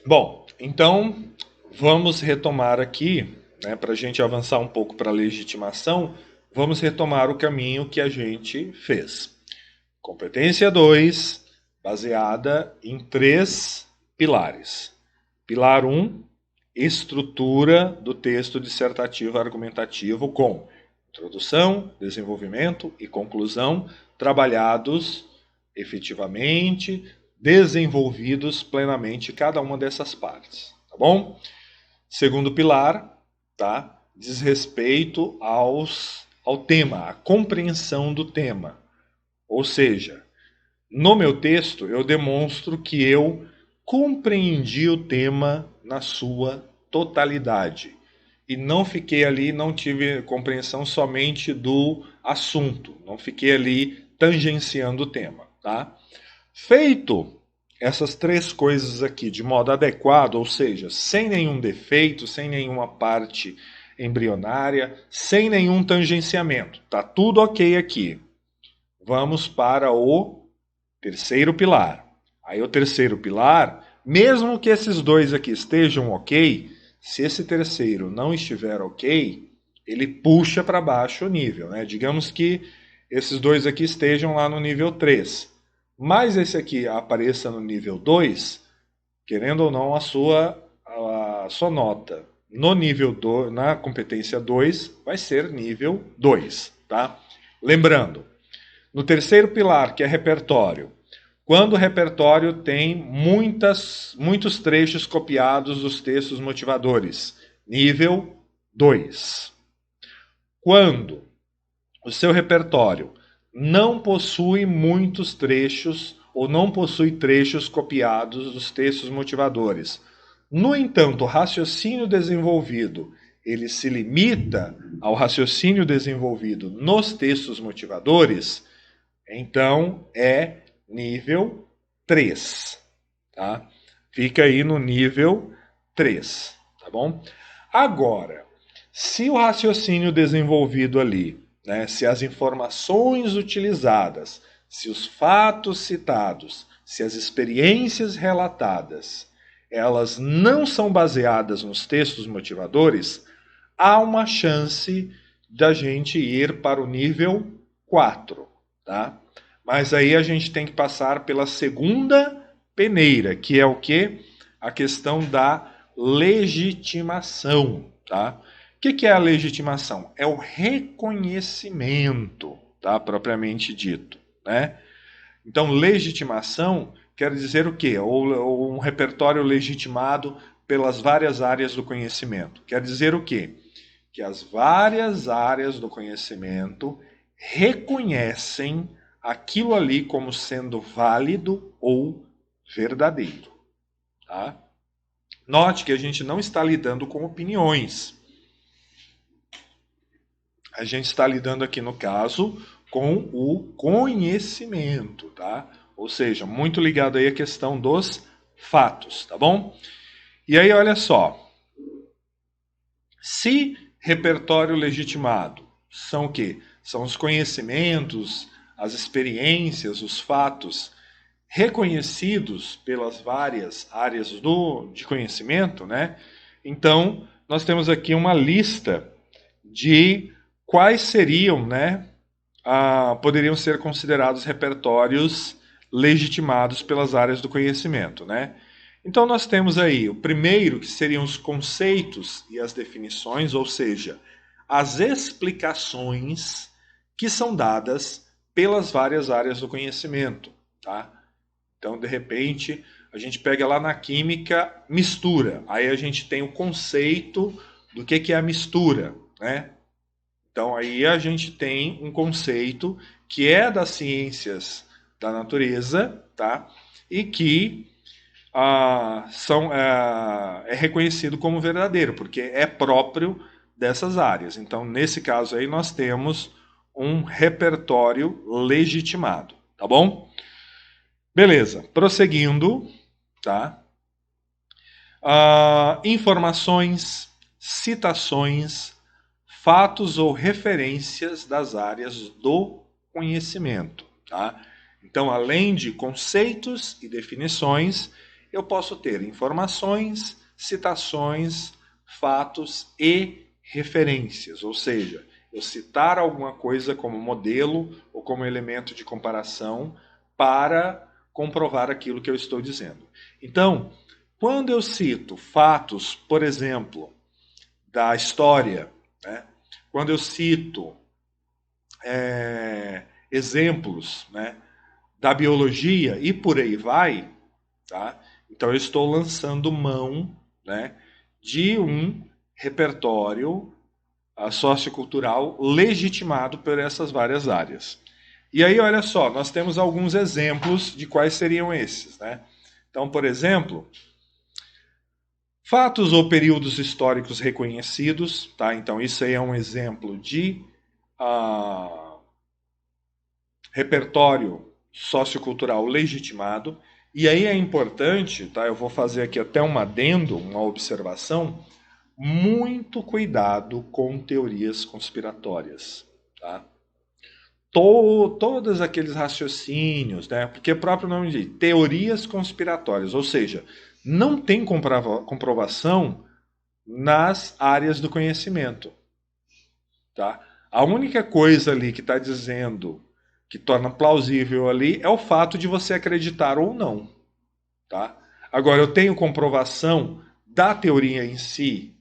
Bom, então vamos retomar aqui, né, para a gente avançar um pouco para a legitimação, vamos retomar o caminho que a gente fez. Competência 2, baseada em 3 pilares. Pilar 1, estrutura do texto dissertativo argumentativo com introdução, desenvolvimento e conclusão, trabalhados efetivamente, desenvolvidos plenamente cada uma dessas partes, tá bom? Segundo pilar, tá? Diz respeito ao tema, a compreensão do tema. Ou seja, no meu texto eu demonstro que eu compreendi o tema na sua totalidade. E não fiquei ali, não tive compreensão somente do assunto, não fiquei ali tangenciando o tema, tá? Feito essas 3 coisas aqui de modo adequado, ou seja, sem nenhum defeito, sem nenhuma parte embrionária, sem nenhum tangenciamento, tá tudo ok aqui. Vamos para o terceiro pilar. Aí o terceiro pilar, mesmo que esses 2 aqui estejam ok, se esse terceiro não estiver ok, ele puxa para baixo o nível, né? Digamos que esses 2 aqui estejam lá no nível 3, mas esse aqui apareça no nível 2, querendo ou não, a sua nota no nível 2, na competência 2, vai ser nível 2, tá? Lembrando, no terceiro pilar, que é repertório, quando o repertório tem muitos trechos copiados dos textos motivadores, nível 2. Quando o seu repertório não possui muitos trechos ou não possui trechos copiados dos textos motivadores. No entanto, o raciocínio desenvolvido, ele se limita ao raciocínio desenvolvido nos textos motivadores, então é nível 3, tá? Fica aí no nível 3, tá bom? Agora, se o raciocínio desenvolvido ali, né, se as informações utilizadas, se os fatos citados, se as experiências relatadas, elas não são baseadas nos textos motivadores, há uma chance da gente ir para o nível 4, tá? Mas aí a gente tem que passar pela segunda peneira, que é o quê? A questão da legitimação, tá? O que é a legitimação? É o reconhecimento, tá? Propriamente dito, né? Então, legitimação quer dizer o quê? Ou um repertório legitimado pelas várias áreas do conhecimento. Quer dizer o quê? Que as várias áreas do conhecimento reconhecem aquilo ali como sendo válido ou verdadeiro. Tá? Note que a gente não está lidando com opiniões. A gente está lidando aqui, no caso, com o conhecimento, tá? Ou seja, muito ligado aí à questão dos fatos, tá bom? E aí, olha só. Se repertório legitimado são o quê? São os conhecimentos, as experiências, os fatos reconhecidos pelas várias áreas de conhecimento, né? Então, nós temos aqui uma lista de quais seriam, né, poderiam ser considerados repertórios legitimados pelas áreas do conhecimento, né? Então nós temos aí o primeiro, que seriam os conceitos e as definições, ou seja, as explicações que são dadas pelas várias áreas do conhecimento, tá? Então, de repente, a gente pega lá na química mistura. Aí a gente tem o conceito do que é a mistura, né? Então, aí a gente tem um conceito que é das ciências da natureza, tá? E que é reconhecido como verdadeiro, porque é próprio dessas áreas. Então, nesse caso aí, nós temos um repertório legitimado, tá bom? Beleza, prosseguindo, tá? Informações, citações, fatos ou referências das áreas do conhecimento, tá? Então, além de conceitos e definições, eu posso ter informações, citações, fatos e referências, ou seja, eu citar alguma coisa como modelo ou como elemento de comparação para comprovar aquilo que eu estou dizendo. Então, quando eu cito fatos, por exemplo, da história, né? Quando eu cito exemplos, né, da biologia e por aí vai, tá? Então eu estou lançando mão, né, de um repertório sociocultural legitimado por essas várias áreas. E aí, olha só, nós temos alguns exemplos de quais seriam esses, né? Então, por exemplo, fatos ou períodos históricos reconhecidos, tá? Então, isso aí é um exemplo de repertório sociocultural legitimado. E aí é importante, tá? Eu vou fazer aqui até um adendo, uma observação. Muito cuidado com teorias conspiratórias, tá? Todos aqueles raciocínios, né? Porque o próprio nome diz teorias conspiratórias, ou seja, não tem comprovação nas áreas do conhecimento, tá? A única coisa ali que está dizendo que torna plausível ali é o fato de você acreditar ou não, tá? Agora, eu tenho comprovação da teoria em si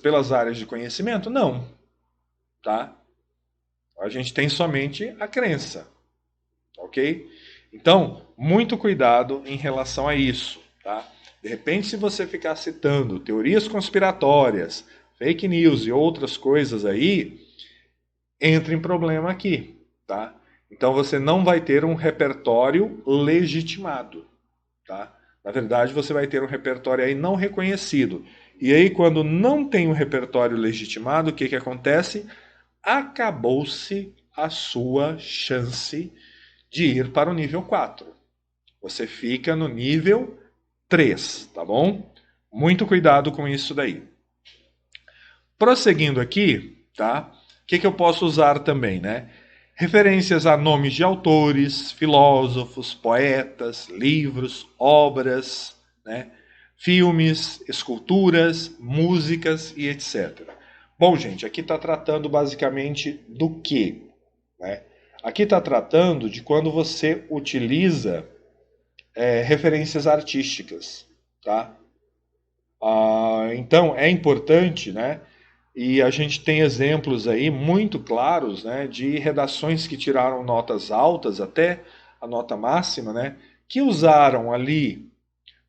pelas áreas de conhecimento? Não, tá? A gente tem somente a crença, ok? Então, muito cuidado em relação a isso, tá? De repente, se você ficar citando teorias conspiratórias, fake news e outras coisas aí, entra em problema aqui, tá? Então você não vai ter um repertório legitimado, tá? Na verdade, você vai ter um repertório aí não reconhecido. E aí, quando não tem um repertório legitimado, o que que acontece? Acabou-se a sua chance de ir para o nível 4. Você fica no nível 3, tá bom? Muito cuidado com isso daí. Prosseguindo aqui, tá? O que eu posso usar também, né? Referências a nomes de autores, filósofos, poetas, livros, obras, né? Filmes, esculturas, músicas e etc. Bom, gente, aqui está tratando basicamente do quê? Né? Aqui está tratando de quando você utiliza referências artísticas, tá? Então, é importante, né? E a gente tem exemplos aí muito claros, né, de redações que tiraram notas altas até a nota máxima, né, que usaram ali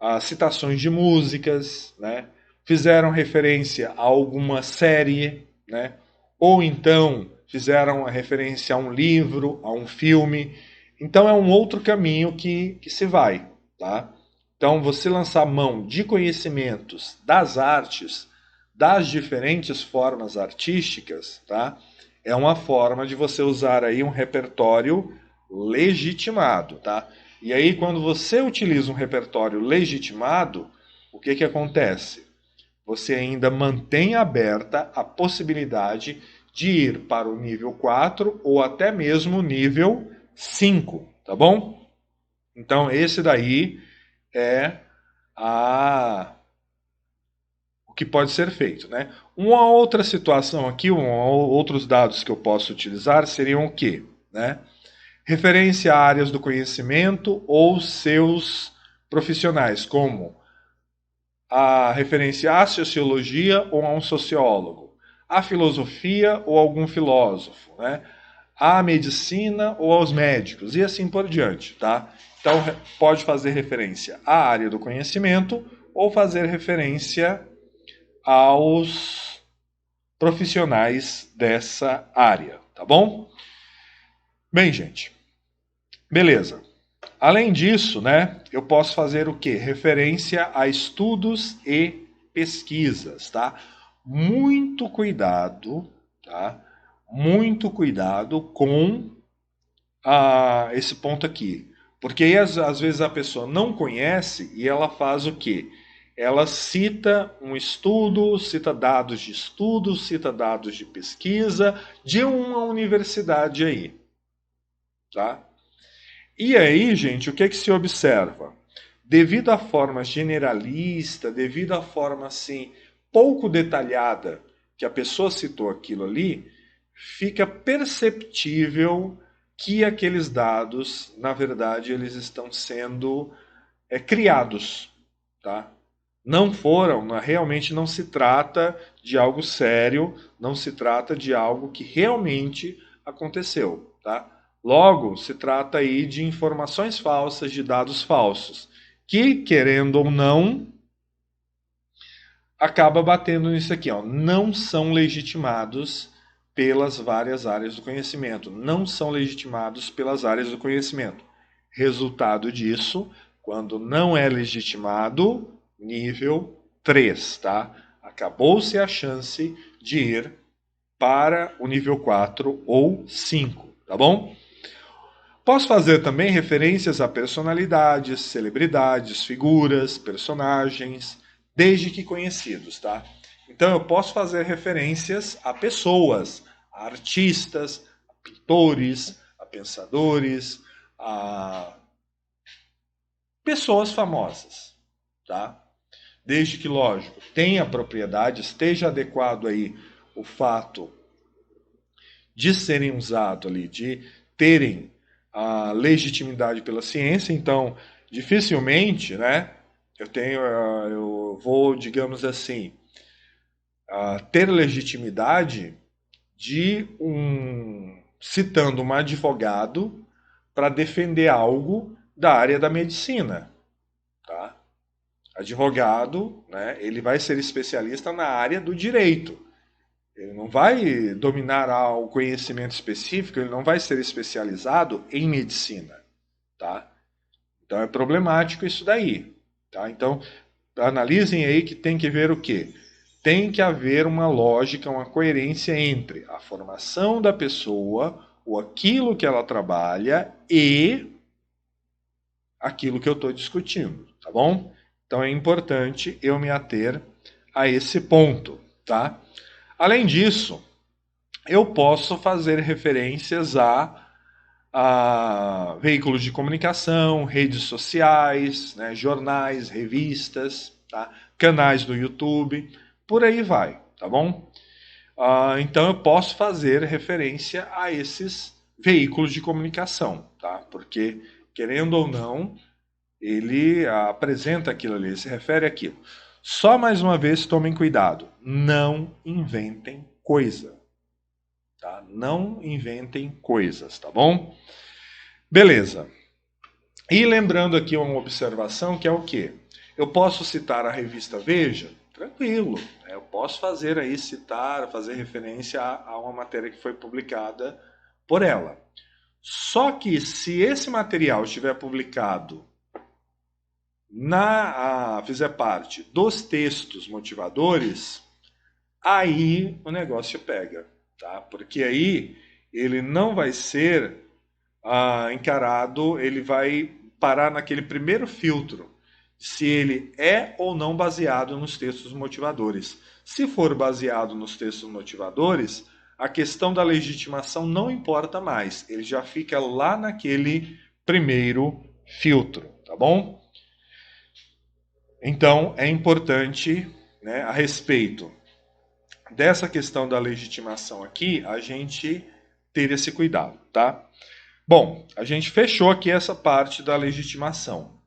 as citações de músicas, né, fizeram referência a alguma série, né, ou então fizeram a referência a um livro, a um filme. Então é um outro caminho que se vai, tá? Então você lançar mão de conhecimentos das artes, das diferentes formas artísticas, tá? É uma forma de você usar aí um repertório legitimado, tá? E aí, quando você utiliza um repertório legitimado, o que que acontece? Você ainda mantém aberta a possibilidade de ir para o nível 4 ou até mesmo o nível 5, tá bom? Então, esse daí é o que pode ser feito, né? Uma outra situação aqui, outros dados que eu posso utilizar seriam o quê? Né? Referência a áreas do conhecimento ou seus profissionais, como a referência à sociologia ou a um sociólogo, à filosofia ou a algum filósofo, né? À medicina ou aos médicos, e assim por diante, tá? Então, pode fazer referência à área do conhecimento ou fazer referência aos profissionais dessa área, tá bom? Bem, gente, beleza. Além disso, né, eu posso fazer o quê? Referência a estudos e pesquisas, tá? Muito cuidado, tá? Muito cuidado com esse ponto aqui. Porque aí, às vezes a pessoa não conhece e ela faz o quê? Ela cita um estudo, cita dados de estudo, cita dados de pesquisa de uma universidade aí, tá? E aí, gente, o que é que se observa? Devido à forma generalista, devido à forma assim pouco detalhada que a pessoa citou aquilo ali, fica perceptível que aqueles dados, na verdade, eles estão sendo criados, tá? Não foram, realmente não se trata de algo sério, não se trata de algo que realmente aconteceu, tá? Logo, se trata aí de informações falsas, de dados falsos, que, querendo ou não, acaba batendo nisso aqui, ó. Não são legitimados pelas várias áreas do conhecimento, não são legitimados pelas áreas do conhecimento. Resultado disso, quando não é legitimado, nível 3, tá? Acabou-se a chance de ir para o nível 4 ou 5, tá bom? Posso fazer também referências a personalidades, celebridades, figuras, personagens, desde que conhecidos, tá? Então eu posso fazer referências a pessoas, a artistas, a pintores, a pensadores, a pessoas famosas, tá? Desde que, lógico, tenha propriedade, esteja adequado aí o fato de serem usados ali, de terem a legitimidade pela ciência. Então, dificilmente, né, eu vou, digamos assim, ter legitimidade de citando um advogado para defender algo da área da medicina, tá? Advogado, né, ele vai ser especialista na área do direito. Ele não vai dominar o conhecimento específico, ele não vai ser especializado em medicina, tá? Então é problemático isso daí, tá? Então analisem aí que tem que ver o quê? Tem que haver uma lógica, uma coerência entre a formação da pessoa, ou aquilo que ela trabalha e aquilo que eu estou discutindo, tá bom? Então é importante eu me ater a esse ponto, tá? Além disso, eu posso fazer referências a veículos de comunicação, redes sociais, né, jornais, revistas, tá? Canais do YouTube, por aí vai, tá bom? Então eu posso fazer referência a esses veículos de comunicação, tá? Porque, querendo ou não, ele apresenta aquilo ali, ele se refere àquilo. Só mais uma vez, tomem cuidado, não inventem coisa. Tá? Não inventem coisas, tá bom? Beleza. E lembrando aqui uma observação que é o quê? Eu posso citar a revista Veja? Tranquilo. Eu posso fazer aí, citar, fazer referência a uma matéria que foi publicada por ela. Só que se esse material estiver publicado fizer parte dos textos motivadores, aí o negócio pega, tá? Porque aí ele não vai ser encarado, ele vai parar naquele primeiro filtro, se ele é ou não baseado nos textos motivadores. Se for baseado nos textos motivadores, a questão da legitimação não importa mais, ele já fica lá naquele primeiro filtro, tá bom? Então é importante, né, a respeito dessa questão da legitimação aqui, a gente ter esse cuidado, tá? Bom, a gente fechou aqui essa parte da legitimação.